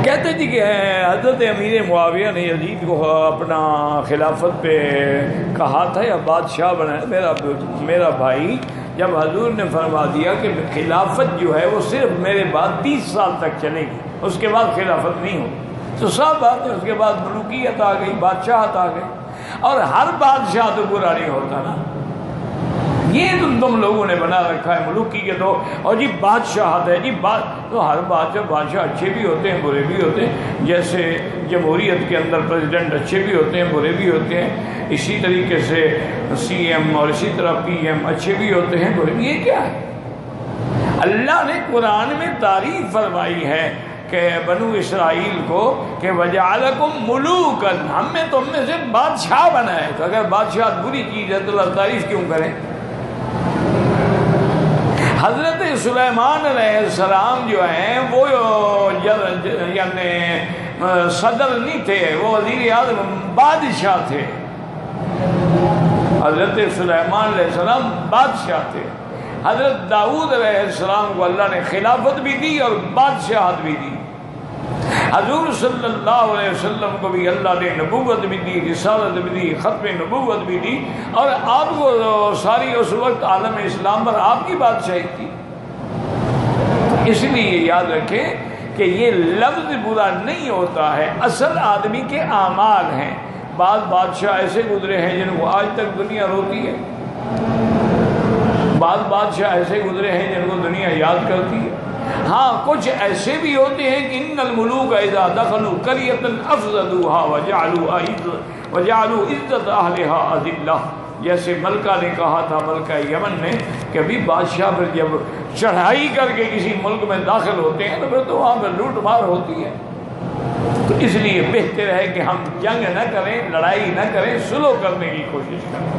کہتے جی کہ حضرت امیر معاویہ نے یزید کو اپنا خلافت پہ کہا تھا یا بادشاہ بنایا، میرا بھائی جب حضور نے فرما دیا کہ خلافت جو ہے وہ صرف میرے بعد 30 سال تک چلے گی، اس کے بعد خلافت نہیں ہو، تو صاحب بات ہے اس کے بعد ملوکیت آ گئی، بادشاہت آ گئی، اور ہر بادشاہ تو برا نہیں ہوتا نا، یہ تم لوگوں نے بنا رکھا ہے ملوکی کے تو، اور جی بادشاہت ہے جی تو ہر بادشاہ اچھے بھی ہوتے ہیں برے بھی ہوتے ہیں، جیسے جمہوریت کے اندر پریزیڈنٹ اچھے بھی ہوتے ہیں برے بھی ہوتے ہیں، اسی طریقے سے سی ایم اور اسی طرح پی ایم اچھے بھی ہوتے ہیں برے بھی۔ یہ کیا ہے؟ اللہ نے قرآن میں تعریف فرمائی ہے کہ بنو اسرائیل کو کہ وَجَعَلَكُمْ مُلُوكًا، ہم نے تم میں سے بادشاہ بنائے، تو اگر بادشاہ بری چیز ہے تو اللہ تعریف کیوں کریں؟ حضرت سلیمان علیہ السلام جو ہیں وہ یعنی صدر نہیں تھے، وہ وزیر اعظم بادشاہ تھے، حضرت سلیمان علیہ السلام بادشاہ تھے، حضرت داؤد علیہ السلام کو اللہ نے خلافت بھی دی اور بادشاہت بھی دی، حضور صلی اللہ علیہ وسلم کو بھی اللہ نے نبوت بھی دی، رسالت بھی دی، ختم نبوت بھی دی، اور آپ کو ساری اس وقت عالم اسلام پر آپ کی بادشاہی تھی۔ اس لیے یاد رکھیں کہ یہ لفظ برا نہیں ہوتا ہے، اصل آدمی کے اعمال ہیں۔ بعض بادشاہ ایسے گزرے ہیں جن کو آج تک دنیا روتی ہے، بعض بادشاہ ایسے گزرے ہیں جن کو دنیا یاد کرتی ہے، ہاں کچھ ایسے بھی ہوتے ہیں کہ ان الملوک اذا دخلوا قرية افسدوها وجعلوا عزت اہلها اذلہ، جیسے ملکہ نے کہا تھا، ملکہ یمن نے، کہ ابھی بادشاہ پھر جب چڑھائی کر کے کسی ملک میں داخل ہوتے ہیں تو پھر تو وہاں پہ لوٹ مار ہوتی ہے، تو اس لیے بہتر ہے کہ ہم جنگ نہ کریں، لڑائی نہ کریں، صلح کرنے کی کوشش کریں۔